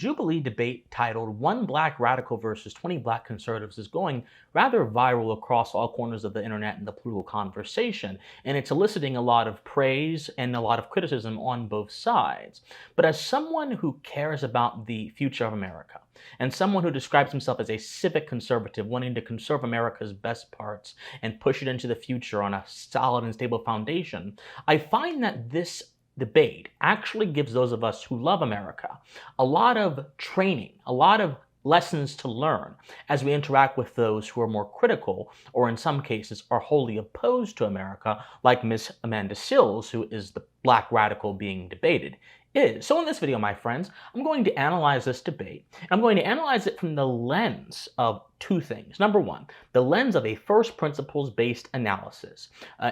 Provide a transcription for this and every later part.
Jubilee debate titled "One Black Radical versus 20 Black Conservatives" is going rather viral across all corners of the internet and the political conversation, and it's eliciting a lot of praise and a lot of criticism on both sides. But as someone who cares about the future of America, and someone who describes himself as a civic conservative, wanting to conserve America's best parts and push it into the future on a solid and stable foundation, I find that this debate actually gives those of us who love America a lot of training, a lot of lessons to learn as we interact with those who are more critical or in some cases are wholly opposed to America, like Miss Amanda Seales, who is the black radical being debated. So in this video, my friends, I'm going to analyze this debate. I'm going to analyze it from the lens of two things. Number one, the lens of a first principles-based analysis,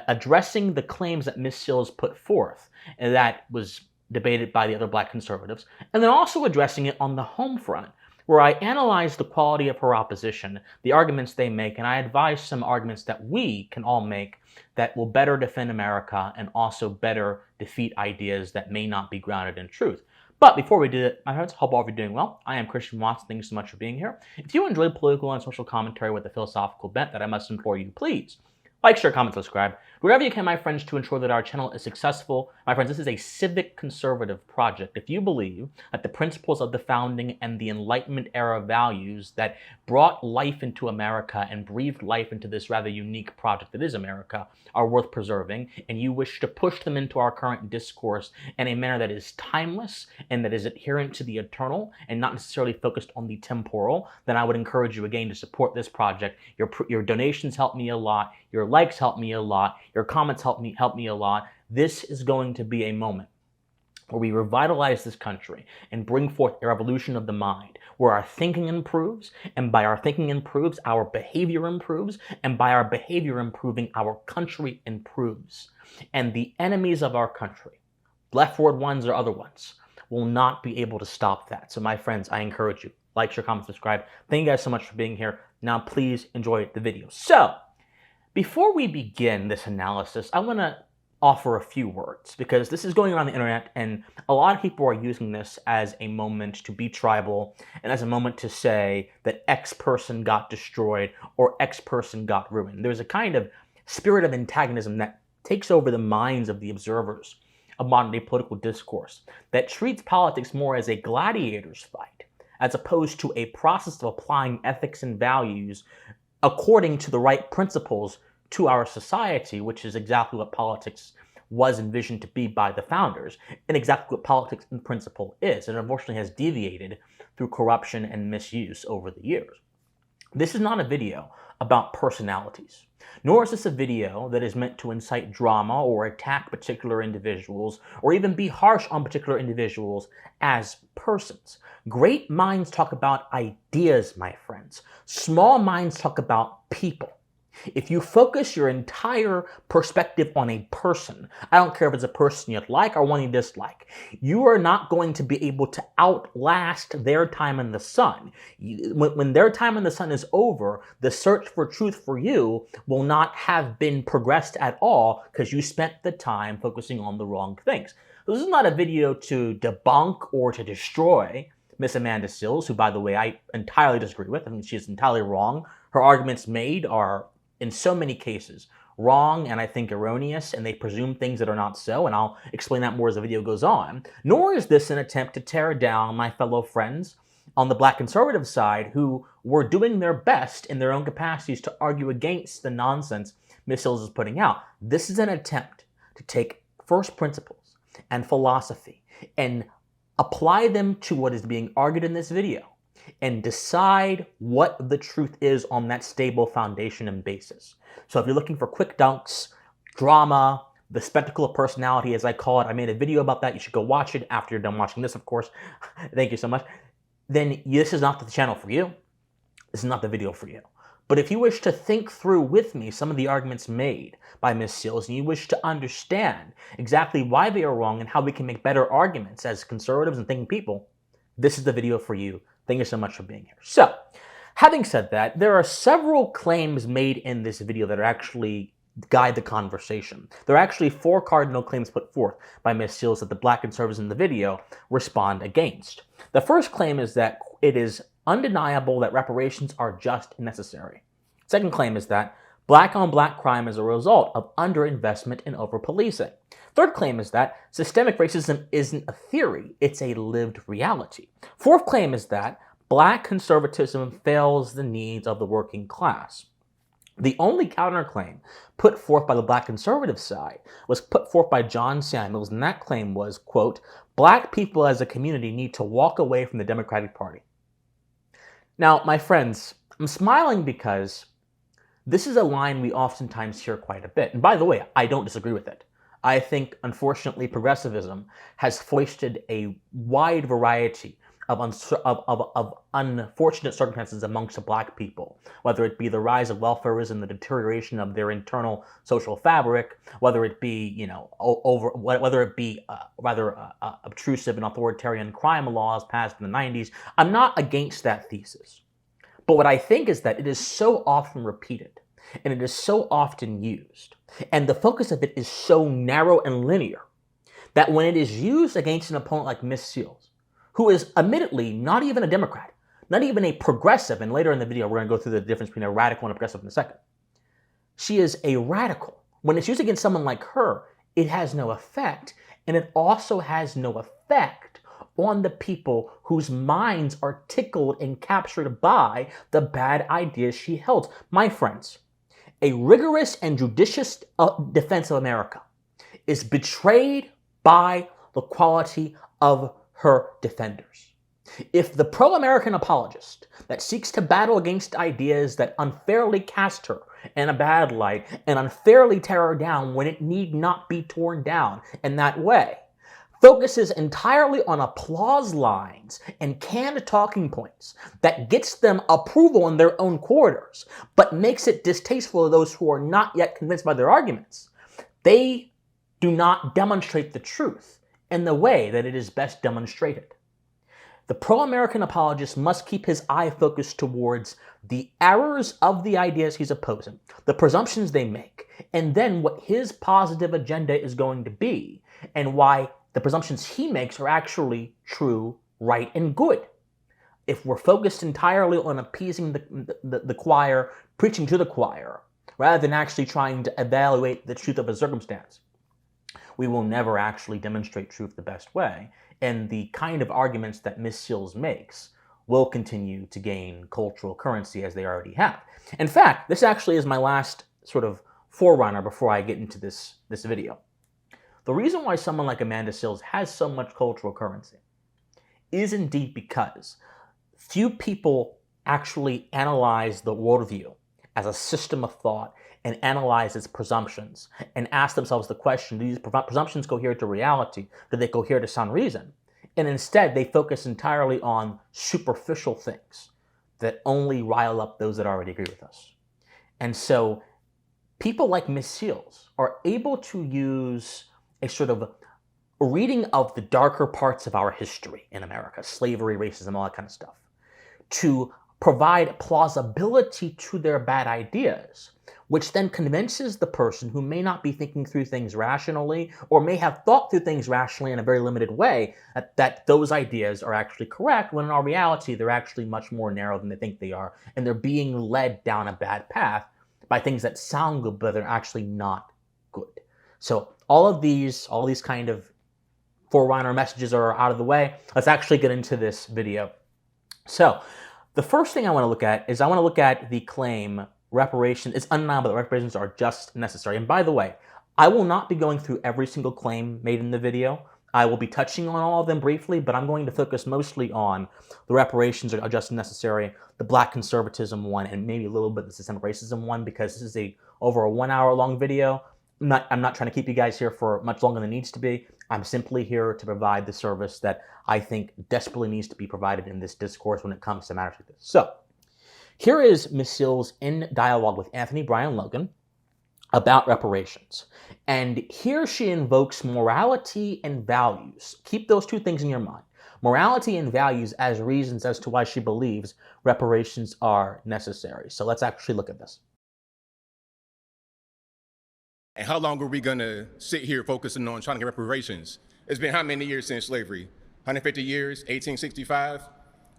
addressing the claims that Ms. Seales put forth and that was debated by the other black conservatives, and then also addressing it on the home front, where I analyze the quality of her opposition, the arguments they make, and I advise some arguments that we can all make that will better defend America and also better defeat ideas that may not be grounded in truth. But before we do that, my friends, hope all of you are doing well. I am Christian Watson. Thank you so much for being here. If you enjoy political and social commentary with a philosophical bent, that I must implore you to please like, share, comment, subscribe. Wherever you can, my friends, to ensure that our channel is successful. My friends, this is a civic conservative project. If you believe that the principles of the founding and the Enlightenment era values that brought life into America and breathed life into this rather unique project that is America are worth preserving, and you wish to push them into our current discourse in a manner that is timeless and that is adherent to the eternal and not necessarily focused on the temporal, then I would encourage you again to support this project. Your donations help me a lot. Your likes help me a lot. Your comments help me a lot. This is going to be a moment where we revitalize this country and bring forth a revolution of the mind, where our thinking improves, and by our thinking improves, our behavior improves, and by our behavior improving, our country improves. And the enemies of our country, leftward ones or other ones, will not be able to stop that. So my friends, I encourage you, like, share, comment, subscribe. Thank you guys so much for being here. Now please enjoy the video. So, before we begin this analysis, I want to offer a few words because this is going around the internet and a lot of people are using this as a moment to be tribal and as a moment to say that X person got destroyed or X person got ruined. There's a kind of spirit of antagonism that takes over the minds of the observers of modern-day political discourse that treats politics more as a gladiator's fight as opposed to a process of applying ethics and values according to the right principles to our society, which is exactly what politics was envisioned to be by the founders, and exactly what politics in principle is, and unfortunately has deviated through corruption and misuse over the years. This is not a video about personalities, nor is this a video that is meant to incite drama or attack particular individuals, or even be harsh on particular individuals as persons. Great minds talk about ideas, my friends. Small minds talk about people. If you focus your entire perspective on a person, I don't care if it's a person you like or one you dislike, you are not going to be able to outlast their time in the sun. When their time in the sun is over, the search for truth for you will not have been progressed at all because you spent the time focusing on the wrong things. This is not a video to debunk or to destroy Miss Amanda Seales, who, by the way, I entirely disagree with. I think she's entirely wrong. Her arguments made are, in so many cases, wrong and I think erroneous, and they presume things that are not so, and I'll explain that more as the video goes on. Nor is this an attempt to tear down my fellow friends on the black conservative side who were doing their best in their own capacities to argue against the nonsense Ms. Seales is putting out. This is an attempt to take first principles and philosophy and apply them to what is being argued in this video and decide what the truth is on that stable foundation and basis. So if you're looking for quick dunks, drama, the spectacle of personality, as I call it, I made a video about that. You should go watch it after you're done watching this, of course. Thank you so much. Then this is not the channel for you. This is not the video for you. But if you wish to think through with me some of the arguments made by Ms. Seales, and you wish to understand exactly why they are wrong and how we can make better arguments as conservatives and thinking people, this is the video for you. Thank you so much for being here. So, having said that, there are several claims made in this video that are actually guide the conversation. There are actually 4 cardinal claims put forth by Ms. Seales that the black conservatives in the video respond against. The first claim is that it is undeniable that reparations are just and necessary. Second claim is that black-on-black crime is a result of underinvestment and over-policing. Third claim is that systemic racism isn't a theory, it's a lived reality. Fourth claim is that black conservatism fails the needs of the working class. The only counterclaim put forth by the black conservative side was put forth by John Samuels, and that claim was, quote, "Black people as a community need to walk away from the Democratic Party." Now, my friends, I'm smiling because this is a line we oftentimes hear quite a bit. And by the way, I don't disagree with it. I think, unfortunately, progressivism has foisted a wide variety of unfortunate circumstances amongst the black people, whether it be the rise of welfarism, the deterioration of their internal social fabric, whether it be, obtrusive and authoritarian crime laws passed in the 90s. I'm not against that thesis. But what I think is that it is so often repeated, and it is so often used, and the focus of it is so narrow and linear, that when it is used against an opponent like Ms. Seales, who is admittedly not even a Democrat, not even a progressive, and later in the video we're going to go through the difference between a radical and a progressive in a second. She is a radical. When it's used against someone like her, it has no effect, and it also has no effect on the people whose minds are tickled and captured by the bad ideas she held. My friends, a rigorous and judicious defense of America is betrayed by the quality of her defenders. If the pro-American apologist that seeks to battle against ideas that unfairly cast her in a bad light and unfairly tear her down when it need not be torn down in that way, focuses entirely on applause lines and canned talking points that gets them approval in their own quarters, but makes it distasteful to those who are not yet convinced by their arguments, they do not demonstrate the truth in the way that it is best demonstrated. The pro-American apologist must keep his eye focused towards the errors of the ideas he's opposing, the presumptions they make, and then what his positive agenda is going to be, and why the presumptions he makes are actually true, right, and good. If we're focused entirely on appeasing the choir, preaching to the choir, rather than actually trying to evaluate the truth of a circumstance, we will never actually demonstrate truth the best way, and the kind of arguments that Ms. Seales makes will continue to gain cultural currency as they already have. In fact, this actually is my last sort of forerunner before I get into this video. The reason why someone like Amanda Seales has so much cultural currency is indeed because few people actually analyze the worldview as a system of thought and analyze its presumptions and ask themselves the question, do these presumptions cohere to reality? Do they cohere to sound reason? And instead, they focus entirely on superficial things that only rile up those that already agree with us. And so people like Ms. Seales are able to use a sort of reading of the darker parts of our history in America, slavery, racism, all that kind of stuff, to provide plausibility to their bad ideas, which then convinces the person who may not be thinking through things rationally or may have thought through things rationally in a very limited way that those ideas are actually correct, when in all reality they're actually much more narrow than they think they are, and they're being led down a bad path by things that sound good but they're actually not good. So all these kind of forerunner messages are out of the way. Let's actually get into this video. So the first thing I want to look at is the claim reparations, it's undeniable that reparations are just necessary. And by the way, I will not be going through every single claim made in the video. I will be touching on all of them briefly, but I'm going to focus mostly on the reparations are just necessary, the black conservatism one, and maybe a little bit the systemic racism one, because this is over a 1 hour long video. I'm not trying to keep you guys here for much longer than it needs to be. I'm simply here to provide the service that I think desperately needs to be provided in this discourse when it comes to matters like this. So here is Ms. Seales in dialogue with Anthony Bryan Logan about reparations. And here she invokes morality and values. Keep those two things in your mind. Morality and values as reasons as to why she believes reparations are necessary. So let's actually look at this. And how long are we gonna sit here focusing on trying to get reparations? It's been how many years since slavery? 150 years, 1865?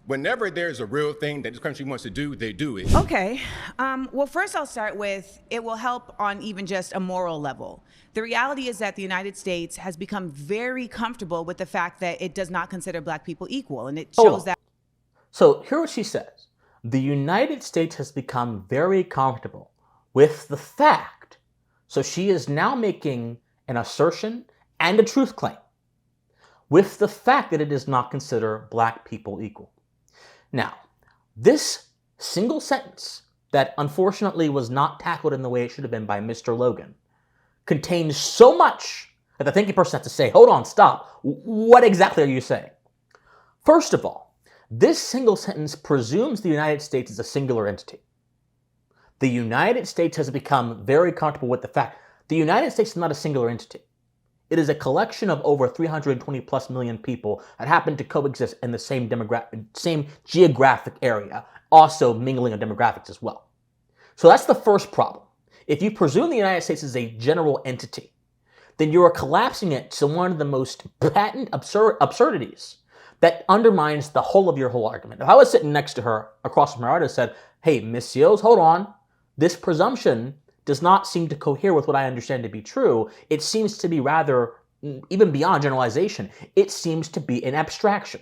Whenever there's a real thing that this country wants to do, they do it. Okay. Well, first I'll start with, it will help on even just a moral level. The reality is that the United States has become very comfortable with the fact that it does not consider black people equal, and it shows that. So here's what she says. The United States has become very comfortable with the fact. So she is now making an assertion and a truth claim with the fact that it does not consider black people equal. Now, this single sentence that unfortunately was not tackled in the way it should have been by Mr. Logan contains so much that the thinking person has to say, hold on, stop. What exactly are you saying? First of all, this single sentence presumes the United States is a singular entity. The United States has become very comfortable with the fact the United States is not a singular entity. It is a collection of over 320 plus million people that happen to coexist in the same geographic area, also mingling of demographics as well. So that's the first problem. If you presume the United States is a general entity, then you are collapsing it to one of the most patent absurdities that undermines the whole of your whole argument. If I was sitting next to her, across from her, I would have said, hey, Miss Seales, hold on. This presumption does not seem to cohere with what I understand to be true. It seems to be rather, even beyond generalization, it seems to be an abstraction.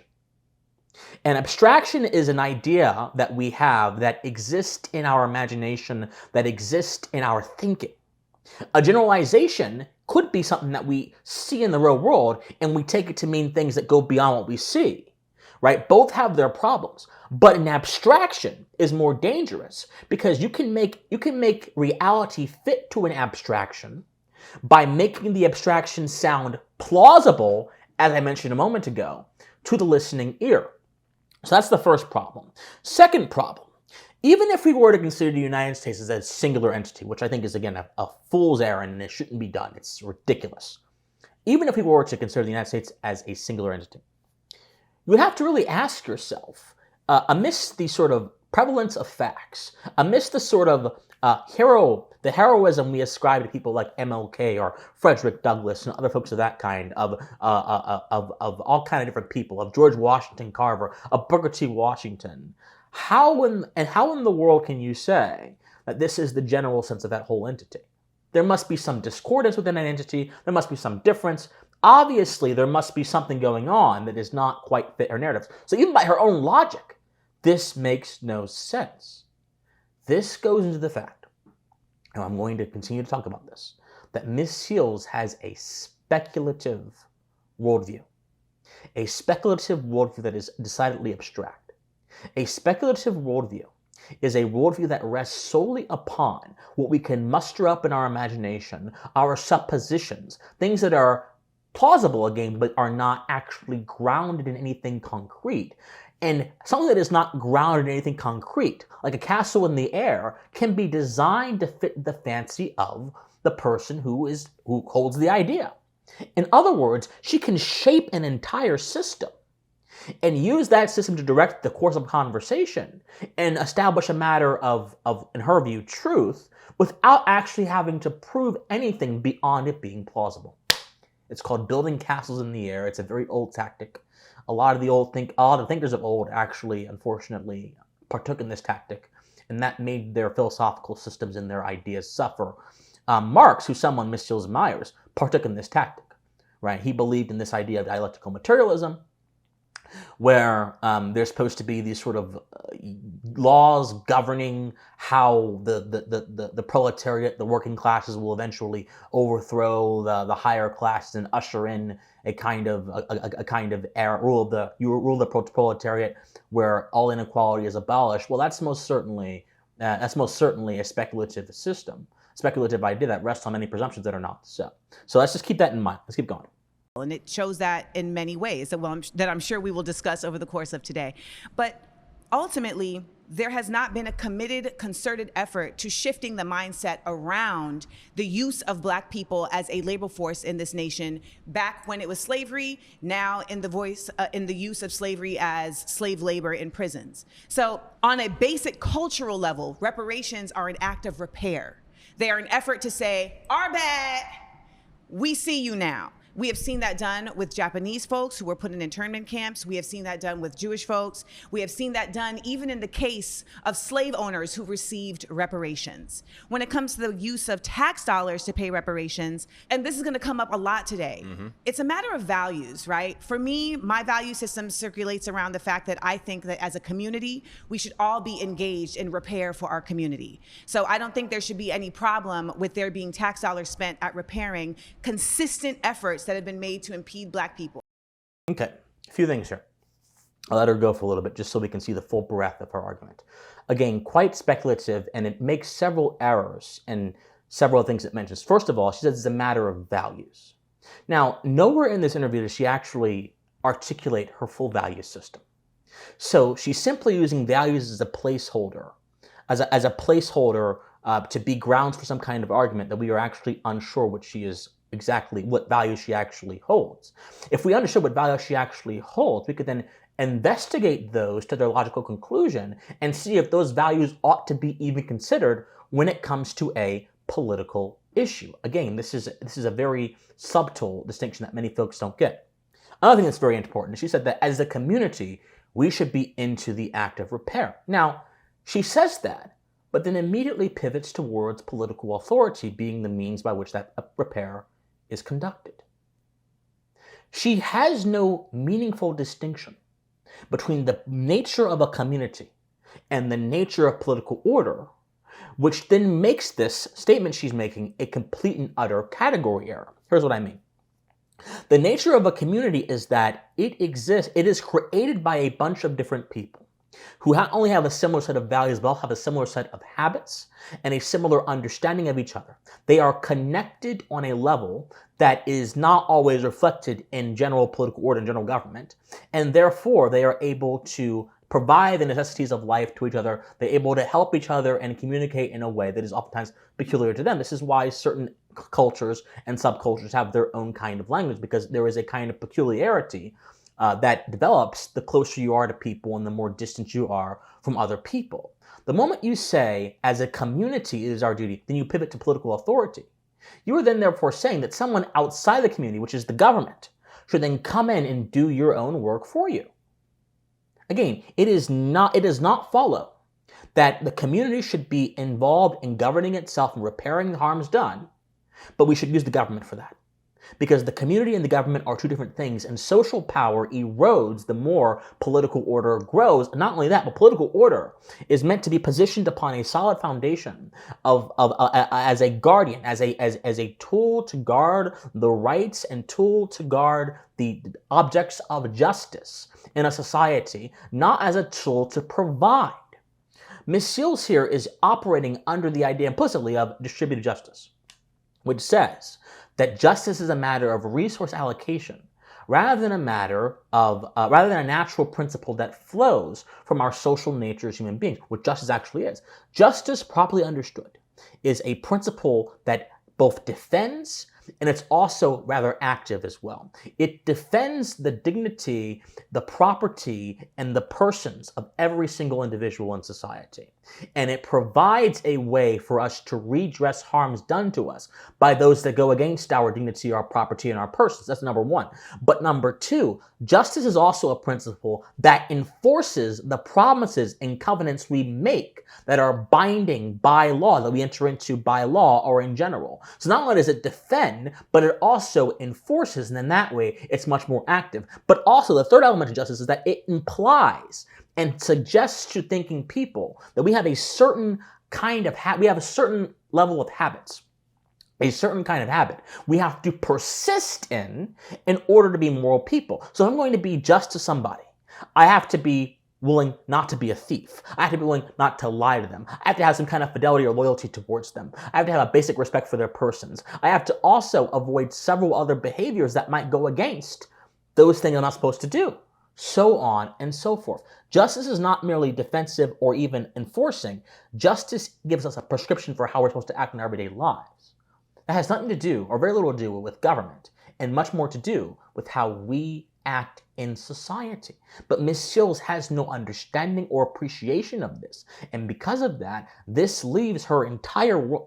An abstraction is an idea that we have that exists in our imagination, that exists in our thinking. A generalization could be something that we see in the real world and we take it to mean things that go beyond what we see, right? Both have their problems, but an abstraction is more dangerous because you can make reality fit to an abstraction by making the abstraction sound plausible, as I mentioned a moment ago, to the listening ear. So that's the first problem. Second problem, even if we were to consider the United States as a singular entity, which I think is, again, a fool's errand and it shouldn't be done, it's ridiculous. Even if we were to consider the United States as a singular entity, you would have to really ask yourself, amidst the sort of prevalence of facts, amidst the sort of heroism we ascribe to people like MLK or Frederick Douglass and other folks of that kind, of all kind of different people, of George Washington Carver, of Booker T. Washington, how in the world can you say that this is the general sense of that whole entity? There must be some discordance within an entity. There must be some difference. Obviously, there must be something going on that is not quite fit her narrative. So even by her own logic, this makes no sense. This goes into the fact, and I'm going to continue to talk about this, that Ms. Seales has a speculative worldview. A speculative worldview that is decidedly abstract. A speculative worldview is a worldview that rests solely upon what we can muster up in our imagination, our suppositions, things that are plausible again, but are not actually grounded in anything concrete. And something that is not grounded in anything concrete, like a castle in the air, can be designed to fit the fancy of the person who holds the idea. In other words, she can shape an entire system and use that system to direct the course of conversation and establish a matter of, in her view, truth without actually having to prove anything beyond it being plausible. It's called building castles in the air. It's a very old tactic. A lot of the thinkers of old actually, unfortunately, partook in this tactic, and that made their philosophical systems and their ideas suffer. Marx, who's someone Ms. Seales admires, partook in this tactic, right? He believed in this idea of dialectical materialism, where there's supposed to be these sort of laws governing how the proletariat, the working classes, will eventually overthrow the higher classes and usher in a kind of era, rule of the proletariat, where all inequality is abolished. Well, that's most certainly a speculative system, speculative idea that rests on many presumptions that are not so. So let's just keep that in mind. Let's keep going. And it shows that in many ways that I'm sure we will discuss over the course of today. But ultimately, there has not been a committed, concerted effort to shifting the mindset around the use of Black people as a labor force in this nation back when it was slavery, now in the use of slavery as slave labor in prisons. So on a basic cultural level, reparations are an act of repair. They are an effort to say, our bad, we see you now. We have seen that done with Japanese folks who were put in internment camps. We have seen that done with Jewish folks. We have seen that done even in the case of slave owners who received reparations. When it comes to the use of tax dollars to pay reparations, and this is going to come up a lot today, it's a matter of values, right? For me, my value system circulates around the fact that I think that as a community, we should all be engaged in repair for our community. So I don't think there should be any problem with there being tax dollars spent at repairing consistent efforts that have been made to impede Black people. Okay, a few things here. I'll let her go for a little bit just so we can see the full breadth of her argument. Again, quite speculative, and it makes several errors and several things it mentions. First of all, she says it's a matter of values. Now, nowhere in this interview does she actually articulate her full value system. So she's simply using values as a placeholder, as a placeholder to be grounds for some kind of argument that we are actually unsure what she is exactly, what value she actually holds. If we understood what value she actually holds, we could then investigate those to their logical conclusion and see if those values ought to be even considered when it comes to a political issue. Again, this is a very subtle distinction that many folks don't get. Another thing that's very important, she said that as a community, we should be into the act of repair. Now, she says that, but then immediately pivots towards political authority being the means by which that repair is conducted. She has no meaningful distinction between the nature of a community and the nature of political order, which then makes this statement she's making a complete and utter category error. Here's what I mean. The nature of a community is that it exists, it is created by a bunch of different people who not only have a similar set of values, but also have a similar set of habits and a similar understanding of each other. They are connected on a level that is not always reflected in general political order and general government, and therefore they are able to provide the necessities of life to each other. They're able to help each other and communicate in a way that is oftentimes peculiar to them. This is why certain cultures and subcultures have their own kind of language, because there is a kind of peculiarity that develops the closer you are to people and the more distant you are from other people. The moment you say, as a community it is our duty, then you pivot to political authority. You are then therefore saying that someone outside the community, which is the government, should then come in and do your own work for you. Again, it does not follow that the community should be involved in governing itself and repairing the harms done, but we should use the government for that. Because the community and the government are two different things, and social power erodes the more political order grows. Not only that, but political order is meant to be positioned upon a solid foundation as a guardian, as a tool to guard the rights and tool to guard the objects of justice in a society, not as a tool to provide. Ms. Seales here is operating under the idea implicitly of distributed justice, which says that justice is a matter of resource allocation rather than a natural principle that flows from our social nature as human beings, what justice actually is. Justice, properly understood, is a principle that both defends and it's also rather active as well. It defends the dignity, the property, and the persons of every single individual in society. And it provides a way for us to redress harms done to us by those that go against our dignity, our property, and our persons. That's number one. But number two, justice is also a principle that enforces the promises and covenants we make that are binding by law, that we enter into by law or in general. So not only does it defend, but it also enforces, and in that way, it's much more active. But also, the third element of justice is that it implies and suggests to thinking people that we have a certain kind of we have a certain level of habits, a certain kind of habit we have to persist in order to be moral people. So if I'm going to be just to somebody, I have to be willing not to be a thief. I have to be willing not to lie to them. I have to have some kind of fidelity or loyalty towards them. I have to have a basic respect for their persons. I have to also avoid several other behaviors that might go against those things I'm not supposed to do. So on and so forth. Justice is not merely defensive or even enforcing. Justice gives us a prescription for how we're supposed to act in our everyday lives. That has nothing to do, or very little to do, with government, and much more to do with how we act in society. But Miss Seales has no understanding or appreciation of this, and because of that, this leaves her entire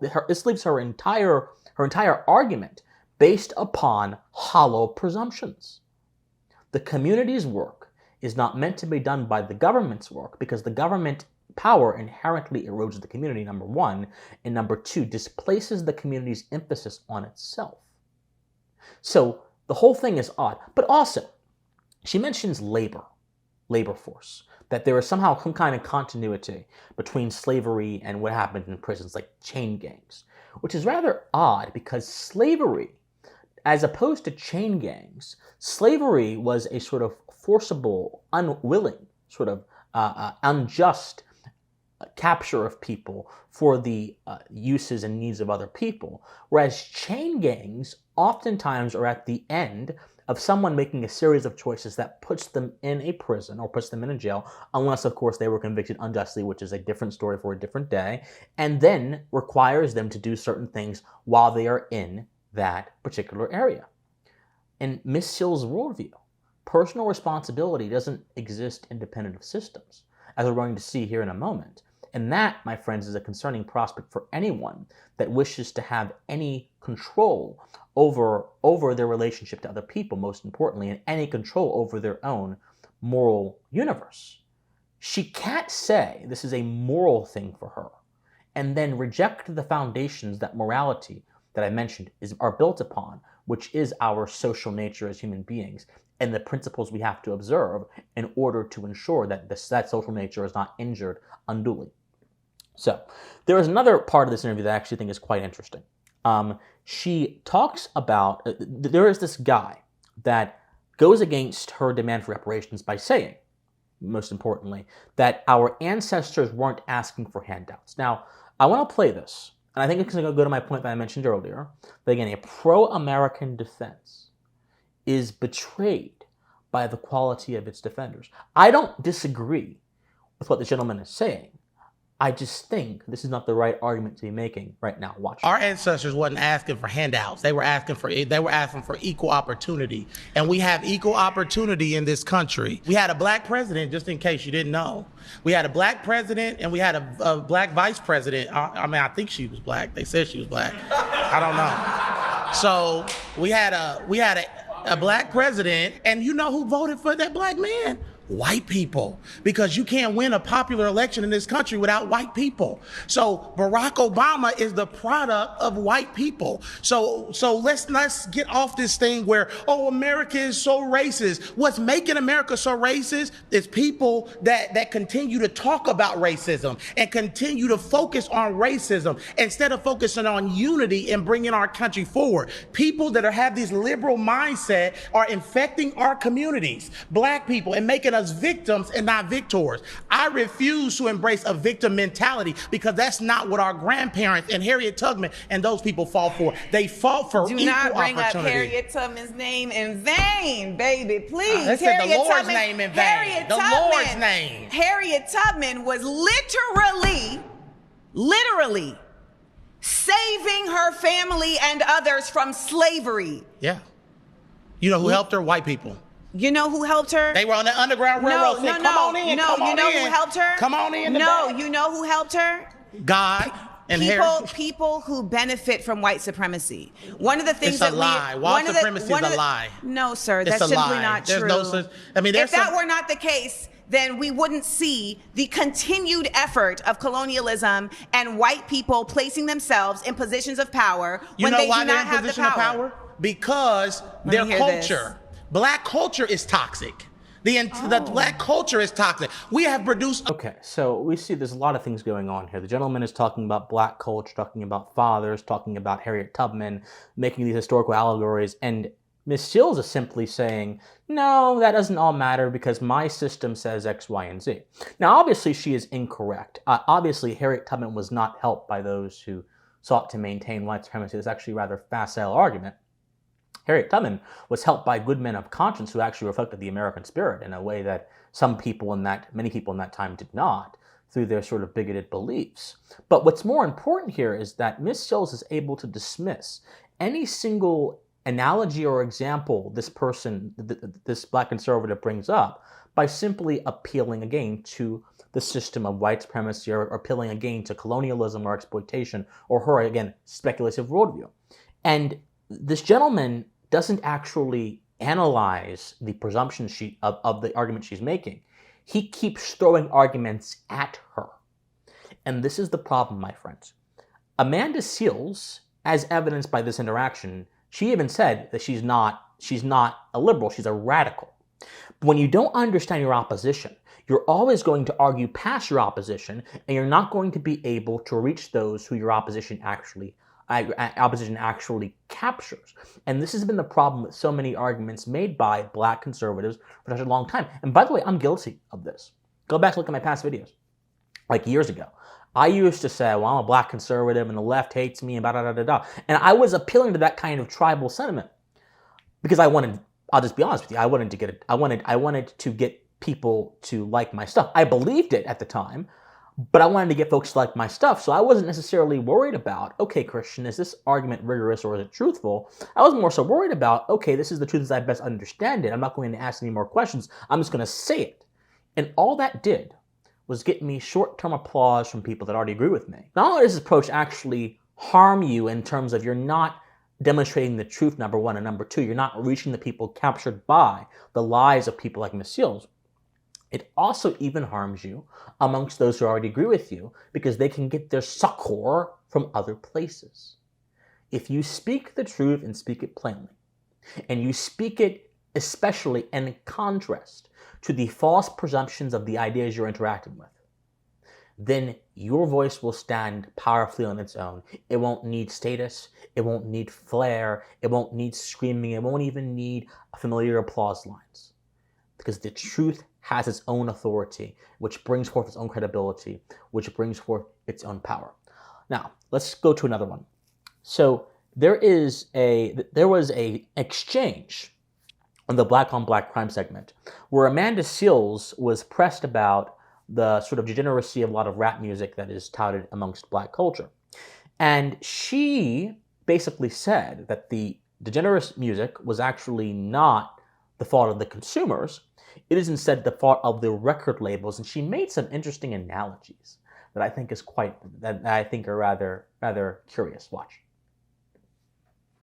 argument based upon hollow presumptions. The community's work is not meant to be done by the government's work, because the government power inherently erodes the community, number one, and number two, displaces the community's emphasis on itself. So the whole thing is odd. But also, she mentions labor force, that there is somehow some kind of continuity between slavery and what happened in prisons, like chain gangs, which is rather odd, because slavery, as opposed to chain gangs, slavery was a sort of forcible, unwilling, sort of unjust capture of people for the uses and needs of other people, whereas chain gangs oftentimes are at the end of someone making a series of choices that puts them in a prison or puts them in a jail, unless, of course, they were convicted unjustly, which is a different story for a different day, and then requires them to do certain things while they are in that particular area. In Miss Seales' worldview, personal responsibility doesn't exist independent of systems, as we're going to see here in a moment. And that, my friends, is a concerning prospect for anyone that wishes to have any control over their relationship to other people, most importantly, and any control over their own moral universe. She can't say this is a moral thing for her and then reject the foundations that morality that I mentioned are built upon, which is our social nature as human beings and the principles we have to observe in order to ensure that that social nature is not injured unduly. So there is another part of this interview that I actually think is quite interesting. She talks about, there is this guy that goes against her demand for reparations by saying, most importantly, that our ancestors weren't asking for handouts. Now, I want to play this, and I think it's going to go to my point that I mentioned earlier, that again, a pro-American defense is betrayed by the quality of its defenders. I don't disagree with what the gentleman is saying. I just think this is not the right argument to be making right now. Watch. Our ancestors wasn't asking for handouts. They were asking for equal opportunity. And we have equal opportunity in this country. We had a black president, just in case you didn't know. We had a black president and we had a black vice president. I mean, I think she was black. They said she was black. I don't know. So we had a black president, and you know who voted for that black man? White people, because you can't win a popular election in this country without white people. So Barack Obama is the product of white people. So let's get off this thing where, oh, America is so racist. What's making America so racist is people that continue to talk about racism and continue to focus on racism instead of focusing on unity and bringing our country forward. People that have these liberal mindset are infecting our communities, black people, and making us victims and not victors. I refuse to embrace a victim mentality, because that's not what our grandparents and Harriet Tubman and those people fought for. They fought for equal opportunity. Do not bring up Harriet Tubman's name in vain, baby, please. They said the Lord's name in vain. The Lord's name. Harriet Tubman was literally saving her family and others from slavery. Yeah. You know who helped her? White people. You know who helped her? They were on the Underground Railroad. Come on in. No, you know who helped her? Come on in. No, you know who helped her? God and people who benefit from white supremacy. One of the things it's a lie. White supremacy is a lie. No, sir, that's simply not true. There's no such. I mean, if that were not the case, then we wouldn't see the continued effort of colonialism and white people placing themselves in positions of power when they do not have the power. Because their culture. Black culture is toxic. The black culture is toxic. We have produced... Okay, so we see there's a lot of things going on here. The gentleman is talking about black culture, talking about fathers, talking about Harriet Tubman, making these historical allegories, and Miss Seales is simply saying, no, that doesn't all matter because my system says X, Y, and Z. Now, obviously, she is incorrect. Obviously, Harriet Tubman was not helped by those who sought to maintain white supremacy. It's actually a rather facile argument. Harriet Tubman was helped by good men of conscience who actually reflected the American spirit in a way that many people in that time did not, through their sort of bigoted beliefs. But what's more important here is that Miss Seales is able to dismiss any single analogy or example this black conservative brings up by simply appealing again to the system of white supremacy or appealing again to colonialism or exploitation or her, again, speculative worldview. And this gentleman doesn't actually analyze the presumption of the argument she's making. He keeps throwing arguments at her. And this is the problem, my friends. Amanda Seales, as evidenced by this interaction, she even said that she's not a liberal, she's a radical. But when you don't understand your opposition, you're always going to argue past your opposition, and you're not going to be able to reach those who your opposition actually captures. And this has been the problem with so many arguments made by black conservatives for such a long time. And by the way, I'm guilty of this. Go back and look at my past videos, like years ago. I used to say, well, I'm a black conservative and the left hates me and da-da-da-da-da. And I was appealing to that kind of tribal sentiment because I'll just be honest with you, I wanted to get people to like my stuff. I believed it at the time, but I wanted to get folks to like my stuff. So I wasn't necessarily worried about, okay, Christian, is this argument rigorous or is it truthful? I was more so worried about, okay, this is the truth as I best understand it. I'm not going to ask any more questions. I'm just going to say it. And all that did was get me short-term applause from people that already agree with me. Not only does this approach actually harm you in terms of you're not demonstrating the truth, number one, and number two, you're not reaching the people captured by the lies of people like Ms. Seales, it also even harms you amongst those who already agree with you because they can get their succor from other places. If you speak the truth and speak it plainly, and you speak it especially in contrast to the false presumptions of the ideas you're interacting with, then your voice will stand powerfully on its own. It won't need status, it won't need flair, it won't need screaming, it won't even need familiar applause lines. Because the truth has its own authority, which brings forth its own credibility, which brings forth its own power. Now, let's go to another one. So there was a exchange on the Black on Black crime segment where Amanda Seales was pressed about the sort of degeneracy of a lot of rap music that is touted amongst black culture. And she basically said that the degenerate music was actually not the fault of the consumers. It is instead the fault of the record labels. And she made some interesting analogies that I think are rather curious. Watch.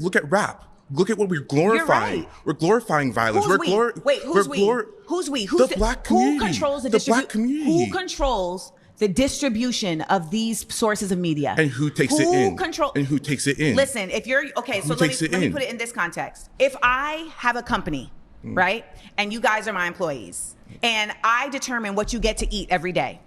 Look at rap. Look at what we're glorifying. Right. We're glorifying violence. Who's we? Wait, who's we? Who's we? Who's the black community. Who controls the black community? Who controls the distribution of these sources of media? And who takes it in? And who takes it in? Listen, if you're okay, so let me put it in this context. If I have a company, right, and you guys are my employees, and I determine what you get to eat every day,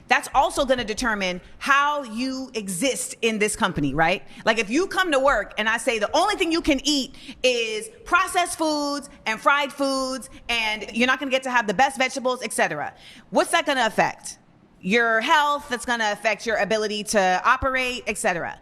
that's also going to determine how you exist in this company, right? Like if you come to work and I say the only thing you can eat is processed foods and fried foods and you're not going to get to have the best vegetables, etc. What's that going to affect? Your health, that's going to affect your ability to operate, etc.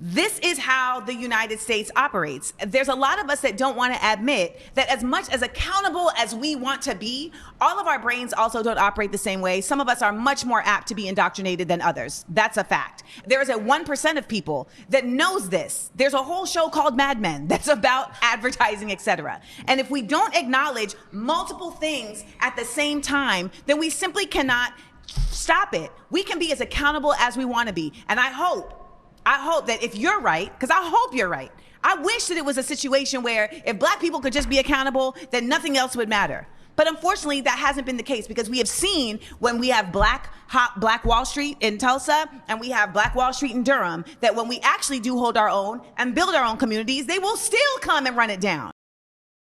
This is how the United States operates. There's a lot of us that don't want to admit that as much as accountable as we want to be, all of our brains also don't operate the same way. Some of us are much more apt to be indoctrinated than others. That's a fact. There is a 1% of people that knows this. There's a whole show called Mad Men that's about advertising, etc. And if we don't acknowledge multiple things at the same time, then we simply cannot stop it. We can be as accountable as we want to be. And I hope that if you're right, because I hope you're right, I wish that it was a situation where if black people could just be accountable, then nothing else would matter. But unfortunately, that hasn't been the case because we have seen when we have Black Wall Street in Tulsa and we have Black Wall Street in Durham, that when we actually do hold our own and build our own communities, they will still come and run it down.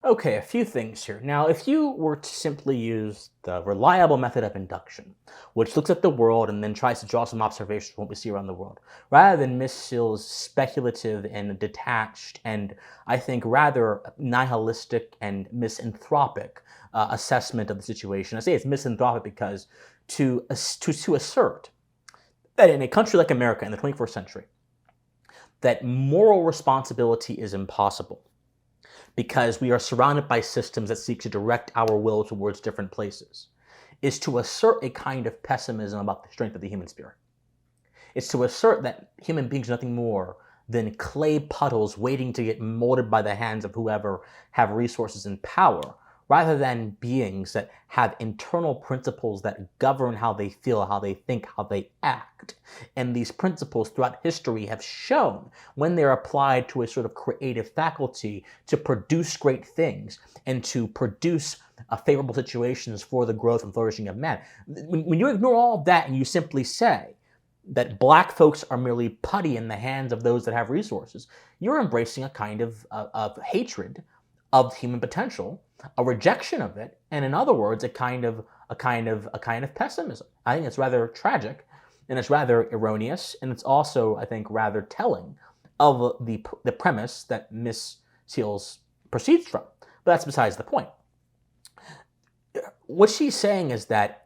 Okay, a few things here. Now, if you were to simply use the reliable method of induction, which looks at the world and then tries to draw some observations of what we see around the world, rather than Ms. Seales' speculative and detached and, I think, rather nihilistic and misanthropic assessment of the situation. I say it's misanthropic because to assert that in a country like America in the 21st century, that moral responsibility is impossible, because we are surrounded by systems that seek to direct our will towards different places, is to assert a kind of pessimism about the strength of the human spirit. It's to assert that human beings are nothing more than clay puddles waiting to get molded by the hands of whoever have resources and power, rather than beings that have internal principles that govern how they feel, how they think, how they act. And these principles throughout history have shown, when they're applied to a sort of creative faculty, to produce great things and to produce favorable situations for the growth and flourishing of man. When you ignore all of that and you simply say that black folks are merely putty in the hands of those that have resources, you're embracing a kind of hatred of human potential, a rejection of it, and in other words, a kind of pessimism. I think it's rather tragic, and it's rather erroneous, and it's also, I think, rather telling of the premise that Miss Seales proceeds from. But that's besides the point. What she's saying is that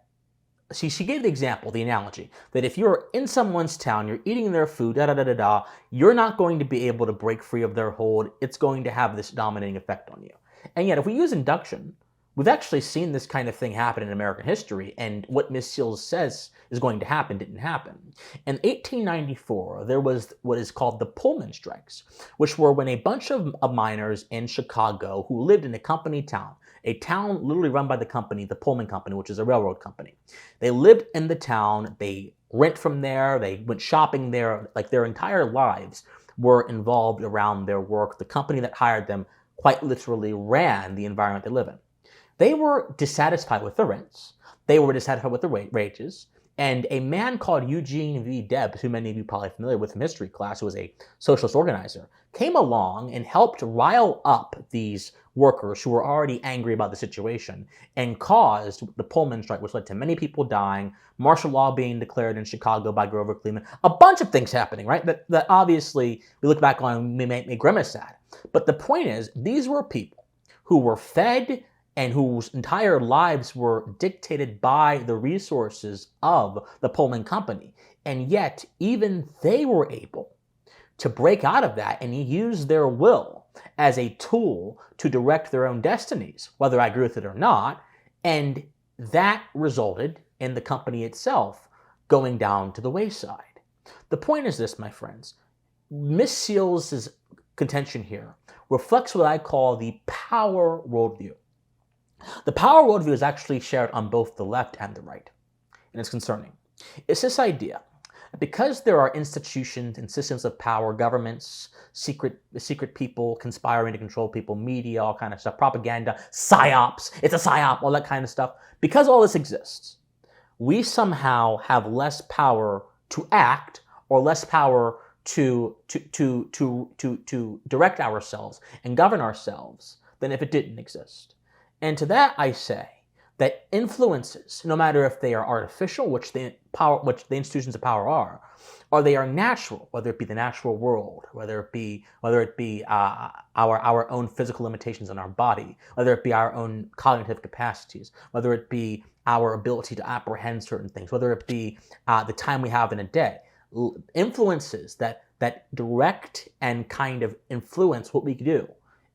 she gave the example, the analogy, that if you're in someone's town, you're eating their food, you're not going to be able to break free of their hold. It's going to have this dominating effect on you. And yet, if we use induction, we've actually seen this kind of thing happen in American history, and what Miss Seales says is going to happen didn't happen. In 1894, there was what is called the Pullman strikes, which were when a bunch of miners in Chicago who lived in a company town, a town literally run by the company, the Pullman Company, which is a railroad company. They lived in the town, they rent from there, they went shopping there, like their entire lives were involved around their work. The company that hired them quite literally ran the environment they live in. They were dissatisfied with the rents, they were dissatisfied with the wages, and a man called Eugene V. Debs, who many of you are probably familiar with from history class, who was a socialist organizer, came along and helped rile up these workers who were already angry about the situation and caused the Pullman strike, which led to many people dying, martial law being declared in Chicago by Grover Cleveland, a bunch of things happening, right? That obviously we look back on and we make me grimace at. But the point is, these were people who were fed and whose entire lives were dictated by the resources of the Pullman Company. And yet, even they were able to break out of that and use their will as a tool to direct their own destinies, whether I agree with it or not. And that resulted in the company itself going down to the wayside. The point is this, my friends. Miss Seales' contention here reflects what I call the power worldview. The power worldview is actually shared on both the left and the right, and it's concerning. It's this idea that because there are institutions and systems of power, governments, secret people conspiring to control people, media, all kind of stuff, propaganda, psyops, it's a psyop, all that kind of stuff. Because all this exists, we somehow have less power to act or less power to direct ourselves and govern ourselves than if it didn't exist. And to that I say that influences, no matter if they are artificial, which the institutions of power are, or they are natural, whether it be the natural world, whether it be our own physical limitations in our body, whether it be our own cognitive capacities, whether it be our ability to apprehend certain things, whether it be the time we have in a day, influences that direct and kind of influence what we do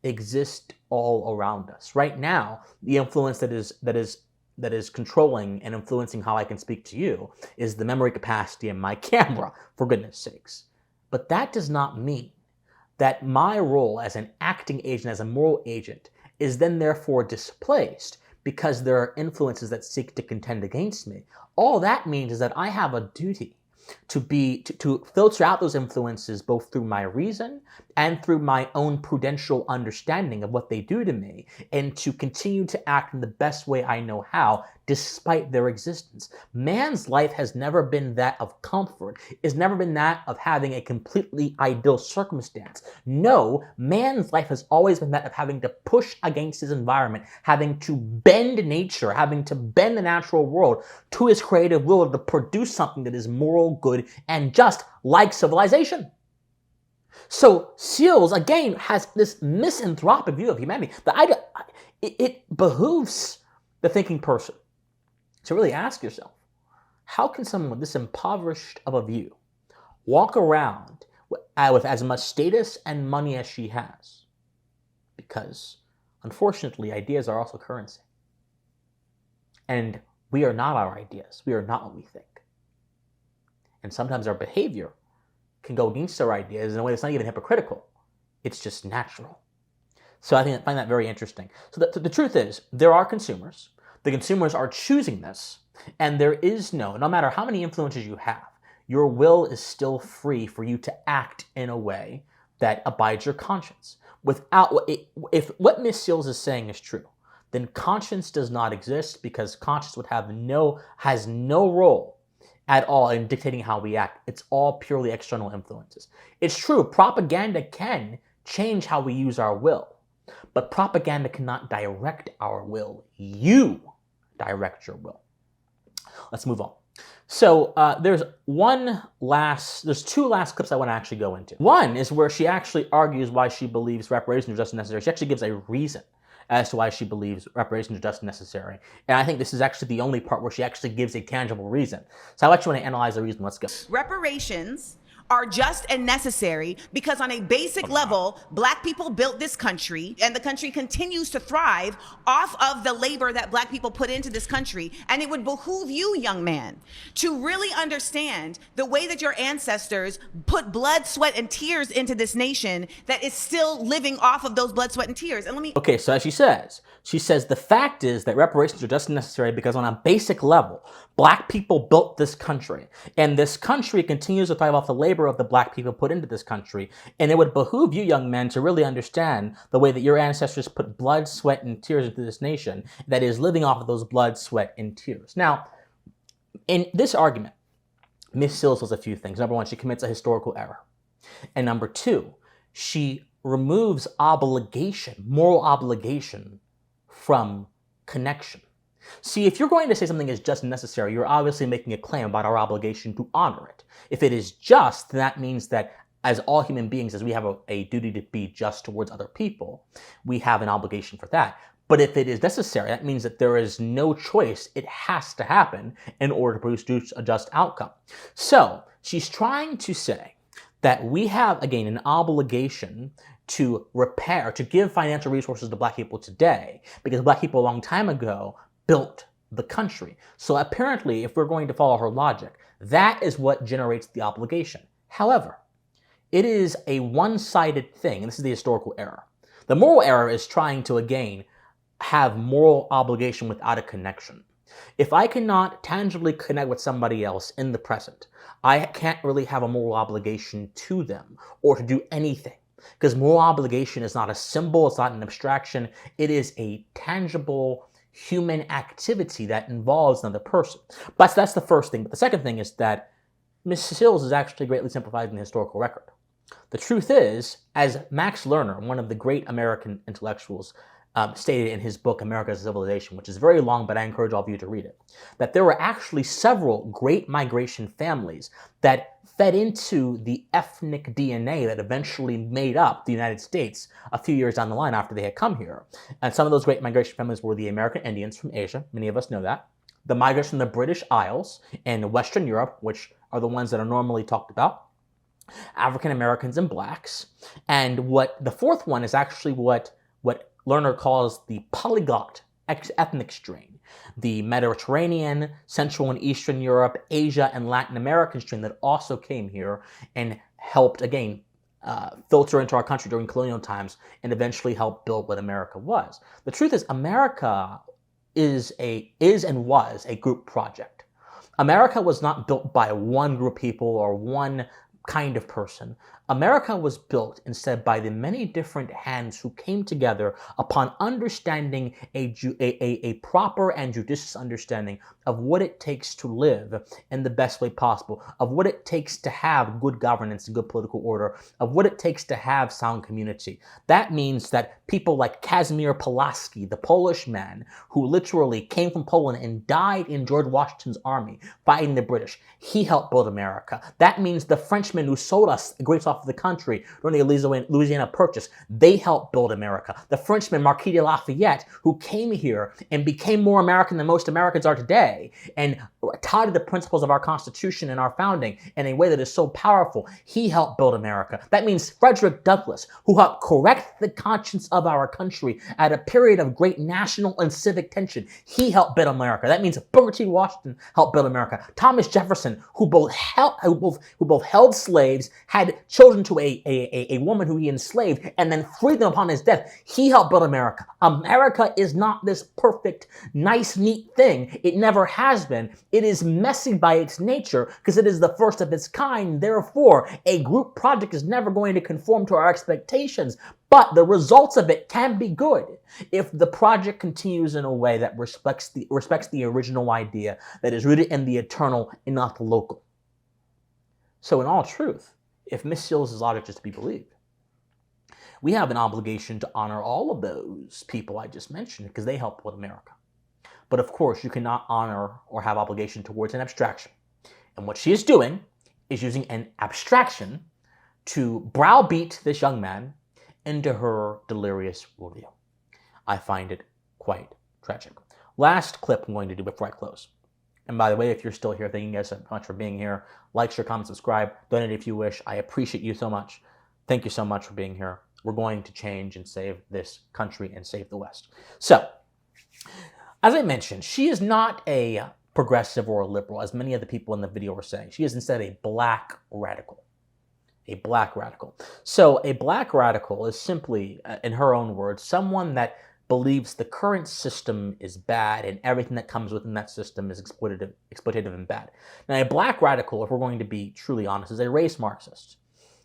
exist all around us. Right now, the influence that is controlling and influencing how I can speak to you is the memory capacity in my camera, for goodness sakes. But that does not mean that my role as an acting agent, as a moral agent, is then therefore displaced because there are influences that seek to contend against me. All that means is that I have a duty to filter out those influences both through my reason and through my own prudential understanding of what they do to me, and to continue to act in the best way I know how, despite their existence. Man's life has never been that of comfort. It's never been that of having a completely ideal circumstance. No, man's life has always been that of having to push against his environment, having to bend nature, having to bend the natural world to his creative will to produce something that is moral, good, and just, like civilization. So Seales, again, has this misanthropic view of humanity. It behooves the thinking person to really ask yourself, how can someone with this impoverished of a view walk around with as much status and money as she has? Because, unfortunately, ideas are also currency. And we are not our ideas. We are not what we think. And sometimes our behavior can go against our ideas in a way that's not even hypocritical. It's just natural. So I find that very interesting. So the truth is, there are consumers. The consumers are choosing this, and there is no matter how many influences you have, your will is still free for you to act in a way that abides your conscience. If what Ms. Seales is saying is true, then conscience does not exist, because conscience has no role at all in dictating how we act. It's all purely external influences. It's true, propaganda can change how we use our will, but propaganda cannot direct our will. You direct your will. Let's move on. So there's two last clips I want to actually go into. One is where she actually argues why she believes reparations are just necessary. She actually gives a reason as to why she believes reparations are just necessary. And I think this is actually the only part where she actually gives a tangible reason. So I actually want to analyze the reason. Let's go. Reparations are just and necessary because on a basic level, Black people built this country, and the country continues to thrive off of the labor that Black people put into this country. And it would behoove you, young man, to really understand the way that your ancestors put blood, sweat, and tears into this nation that is still living off of those blood, sweat, and tears. And Okay, so as she says the fact is that reparations are just necessary because on a basic level, Black people built this country, and this country continues to thrive off the labor of the Black people put into this country. And it would behoove you, young men, to really understand the way that your ancestors put blood, sweat, and tears into this nation that is living off of those blood, sweat, and tears. Now, in this argument, Ms. Seales does a few things. Number one, she commits a historical error. And number two, she removes moral obligation from connection. See, if you're going to say something is just necessary, you're obviously making a claim about our obligation to honor it. If it is just, then that means that as all human beings, as we have a duty to be just towards other people, we have an obligation for that. But if it is necessary, that means that there is no choice. It has to happen in order to produce a just outcome. So she's trying to say that we have, again, an obligation to give financial resources to Black people today, because Black people a long time ago built the country. So apparently, if we're going to follow her logic, that is what generates the obligation. However, it is a one-sided thing, and this is the historical error. The moral error is trying to, again, have moral obligation without a connection. If I cannot tangibly connect with somebody else in the present, I can't really have a moral obligation to them or to do anything. Because moral obligation is not a symbol, it's not an abstraction, it is a tangible human activity that involves another person. But that's the first thing. But the second thing is that Ms. Seales is actually greatly simplified in the historical record. The truth is, as Max Lerner, one of the great American intellectuals, stated in his book, America's Civilization, which is very long, but I encourage all of you to read it, that there were actually several great migration families that fed into the ethnic DNA that eventually made up the United States a few years down the line after they had come here. And some of those great migration families were the American Indians from Asia, many of us know that, the migrants from the British Isles and Western Europe, which are the ones that are normally talked about, African Americans and Blacks, and the fourth one is actually what Lerner calls the polyglot ethnic strain, the Mediterranean, Central and Eastern Europe, Asia, and Latin American strain that also came here and helped, again, filter into our country during colonial times and eventually help build what America was. The truth is, America is and was a group project. America was not built by one group of people or one kind of person. America was built instead by the many different hands who came together upon understanding a proper and judicious understanding of what it takes to live in the best way possible, of what it takes to have good governance and good political order, of what it takes to have sound community. That means that people like Casimir Pulaski, the Polish man who literally came from Poland and died in George Washington's army fighting the British, he helped build America. That means the Frenchman who sold us a great off of the country during the Louisiana Purchase. They helped build America. The Frenchman Marquis de Lafayette, who came here and became more American than most Americans are today, and touted the principles of our Constitution and our founding in a way that is so powerful, he helped build America. That means Frederick Douglass, who helped correct the conscience of our country at a period of great national and civic tension, he helped build America. That means Booker T. Washington helped build America. Thomas Jefferson, who both held slaves, had children to a woman who he enslaved, and then freed them upon his death, he helped build America. America is not this perfect, nice, neat thing. It never has been. It is messy by its nature because it is the first of its kind. Therefore, a group project is never going to conform to our expectations. But the results of it can be good if the project continues in a way that respects the original idea that is rooted in the eternal and not the local. So in all truth, if Miss Seales' logic is to be believed, we have an obligation to honor all of those people I just mentioned because they helped build America. But of course, you cannot honor or have obligation towards an abstraction. And what she is doing is using an abstraction to browbeat this young man into her delirious worldview. I find it quite tragic. Last clip I'm going to do before I close. And by the way, if you're still here, thank you guys so much for being here. Like, share, comment, subscribe, donate if you wish. I appreciate you so much. Thank you so much for being here. We're going to change and save this country and save the West. So, as I mentioned, she is not a progressive or a liberal, as many of the people in the video were saying. She is instead a black radical. A black radical. So a black radical is simply, in her own words, someone that believes the current system is bad and everything that comes within that system is exploitative and bad. Now, a black radical, if we're going to be truly honest, is a race Marxist.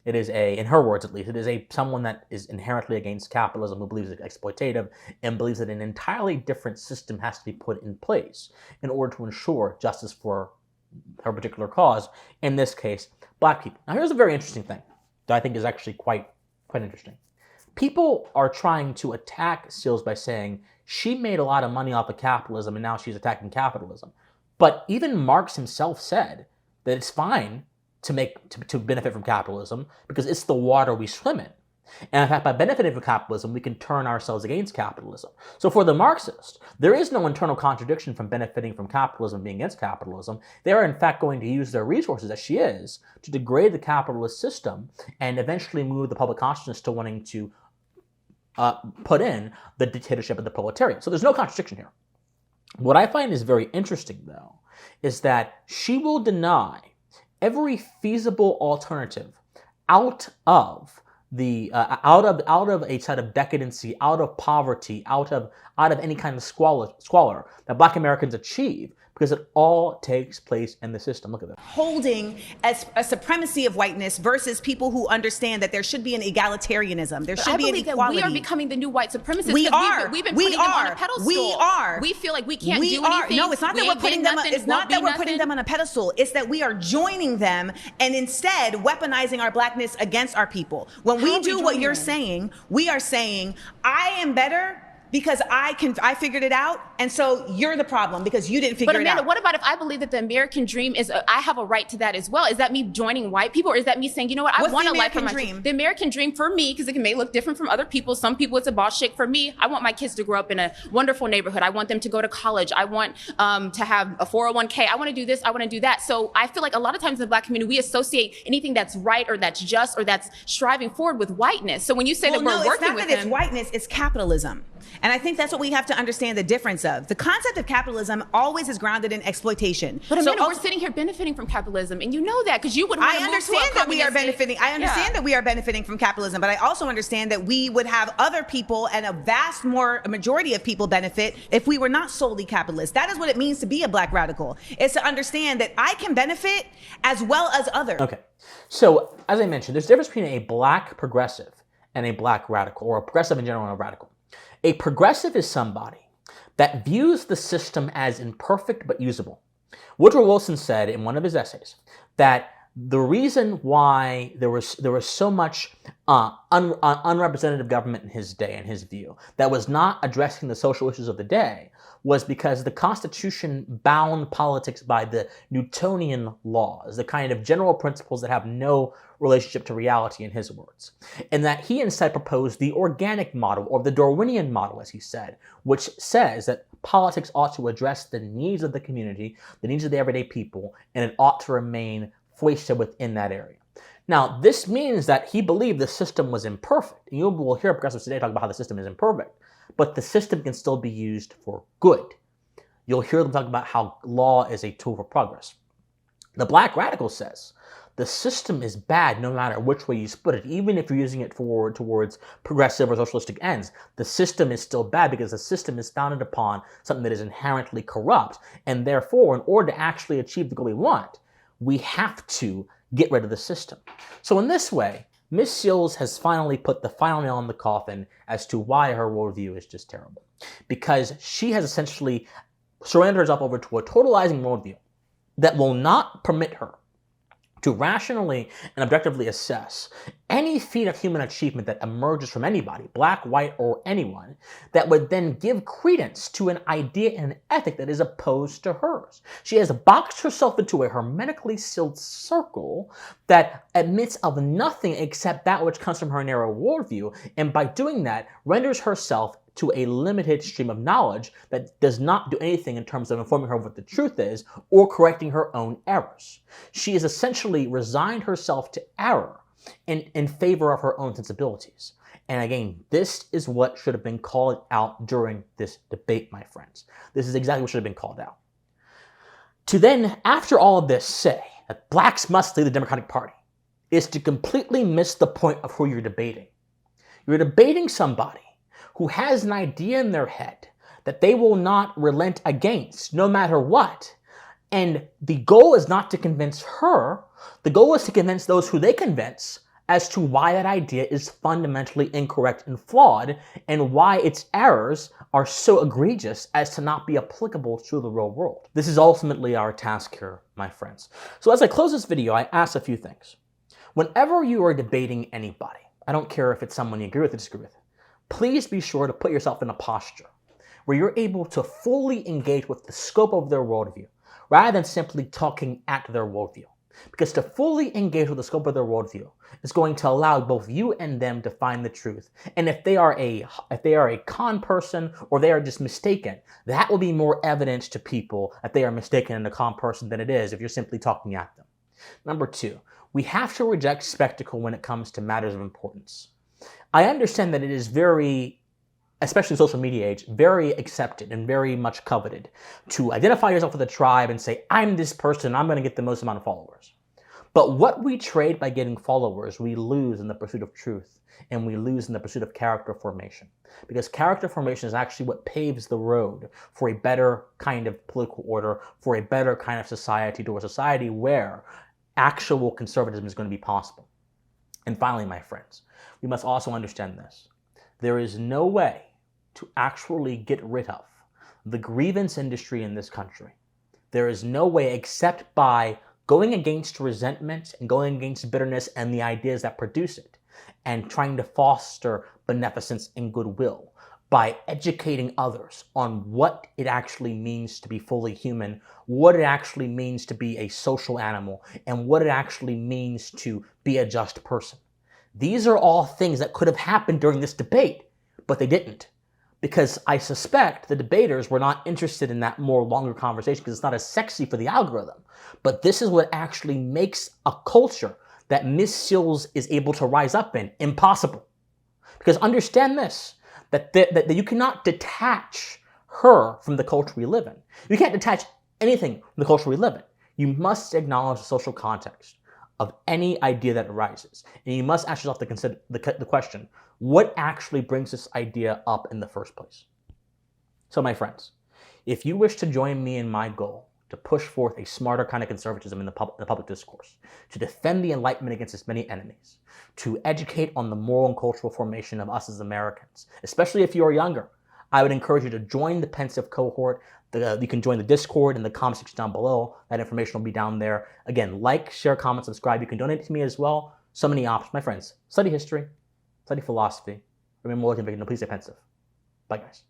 It is in her words at least, it is someone that is inherently against capitalism, who believes it's exploitative and believes that an entirely different system has to be put in place in order to ensure justice for her particular cause, in this case, black people. Now, here's a very interesting thing that I think is actually quite interesting. People are trying to attack Seales by saying she made a lot of money off of capitalism and now she's attacking capitalism. But even Marx himself said that it's fine to benefit from capitalism because it's the water we swim in. And in fact, by benefiting from capitalism, we can turn ourselves against capitalism. So for the Marxist, there is no internal contradiction from benefiting from capitalism being against capitalism. They are in fact going to use their resources, as she is, to degrade the capitalist system and eventually move the public consciousness to wanting to put in the dictatorship of the proletariat. So there's no contradiction here. What I find is very interesting, though, is that she will deny every feasible alternative out of a side of decadency, out of poverty, out of any kind of squalor that Black Americans achieve, because it all takes place in the system. Look at this. Holding as a supremacy of whiteness versus people who understand that there should be an egalitarianism. There should be an equality. That we are becoming the new white supremacists. We are. We've been putting them on a pedestal. We are. We feel like we can't do anything. No, it's not that we're putting them. It's not that we're putting them on a pedestal. It's that we are joining them and instead weaponizing our blackness against our people. When we do what you're saying, we are saying, I am better because I figured it out, and so you're the problem because you didn't figure it out. But Amanda, what about if I believe that the American dream is, I have a right to that as well? Is that me joining white people, or is that me saying, you know what, I want a life for my dream? The American dream for me, because it may look different from other people. Some people it's a boss chick. For me, I want my kids to grow up in a wonderful neighborhood. I want them to go to college. I want to have a 401k. I want to do this. I want to do that. So I feel like a lot of times in the Black community, we associate anything that's right or that's just or that's striving forward with whiteness. So when you say that we're working with them, it's whiteness, it's capitalism. And I think that's what we have to understand the difference of. The concept of capitalism always is grounded in exploitation. But Amanda, we're sitting here benefiting from capitalism, and you know that because you would want to move to a that we are benefiting. I understand that we are benefiting from capitalism, but I also understand that we would have other people and a majority of people benefit if we were not solely capitalist. That is what it means to be a Black radical. It's to understand that I can benefit as well as others. Okay. So, as I mentioned, there's a difference between a Black progressive and a Black radical, or a progressive in general and a radical. A progressive is somebody that views the system as imperfect but usable. Woodrow Wilson said in one of his essays that the reason why there was so much unrepresentative government in his day, in his view, that was not addressing the social issues of the day, was because the Constitution bound politics by the Newtonian laws, the kind of general principles that have no relationship to reality, in his words. And that he instead proposed the organic model, or the Darwinian model, as he said, which says that politics ought to address the needs of the community, the needs of the everyday people, and it ought to remain foisted within that area. Now, this means that he believed the system was imperfect. And you will hear progressives today talk about how the system is imperfect, but the system can still be used for good. You'll hear them talk about how law is a tool for progress. The black radical says the system is bad no matter which way you split it. Even if you're using it towards progressive or socialistic ends, the system is still bad because the system is founded upon something that is inherently corrupt. And therefore, in order to actually achieve the goal we want, we have to get rid of the system. So in this way, Ms. Seales has finally put the final nail in the coffin as to why her worldview is just terrible. Because she has essentially surrendered herself over to a totalizing worldview that will not permit her to rationally and objectively assess any feat of human achievement that emerges from anybody, black, white, or anyone, that would then give credence to an idea and an ethic that is opposed to hers. She has boxed herself into a hermetically sealed circle that admits of nothing except that which comes from her narrow worldview, and by doing that, renders herself to a limited stream of knowledge that does not do anything in terms of informing her of what the truth is or correcting her own errors. She has essentially resigned herself to error in favor of her own sensibilities. And again, this is what should have been called out during this debate, my friends. This is exactly what should have been called out. To then, after all of this, say that blacks must lead the Democratic Party is to completely miss the point of who you're debating. You're debating somebody who has an idea in their head that they will not relent against no matter what. And the goal is not to convince her. The goal is to convince those who they convince as to why that idea is fundamentally incorrect and flawed, and why its errors are so egregious as to not be applicable to the real world. This is ultimately our task here, my friends. So as I close this video, I ask a few things. Whenever you are debating anybody, I don't care if it's someone you agree with or disagree with, please be sure to put yourself in a posture where you're able to fully engage with the scope of their worldview, rather than simply talking at their worldview. Because to fully engage with the scope of their worldview is going to allow both you and them to find the truth. And if they are a con person or they are just mistaken, that will be more evident to people that they are mistaken in a con person than it is if you're simply talking at them. Number two, we have to reject spectacle when it comes to matters of importance. I understand that it is very, especially in social media age, very accepted and very much coveted to identify yourself with a tribe and say, I'm this person, I'm going to get the most amount of followers. But what we trade by getting followers, we lose in the pursuit of truth, and we lose in the pursuit of character formation. Because character formation is actually what paves the road for a better kind of political order, for a better kind of society, to a society where actual conservatism is going to be possible. And finally, my friends, we must also understand this. There is no way to actually get rid of the grievance industry in this country. There is no way except by going against resentment and going against bitterness and the ideas that produce it, and trying to foster beneficence and goodwill by educating others on what it actually means to be fully human, what it actually means to be a social animal, and what it actually means to be a just person. These are all things that could have happened during this debate, but they didn't. Because I suspect the debaters were not interested in that more longer conversation because it's not as sexy for the algorithm. But this is what actually makes a culture that Ms. Seales is able to rise up in impossible. Because understand this, that you cannot detach her from the culture we live in. You can't detach anything from the culture we live in. You must acknowledge the social context of any idea that arises. And you must ask yourself the question, what actually brings this idea up in the first place? So my friends, if you wish to join me in my goal to push forth a smarter kind of conservatism in the public discourse, to defend the Enlightenment against its many enemies, to educate on the moral and cultural formation of us as Americans, especially if you are younger, I would encourage you to join the Pensive cohort. You can join the Discord in the comment section down below. That information will be down there. Again, like, share, comment, subscribe. You can donate to me as well. So many options. My friends, study history, study philosophy. Remember, more convicted. No, please stay pensive. Bye, guys.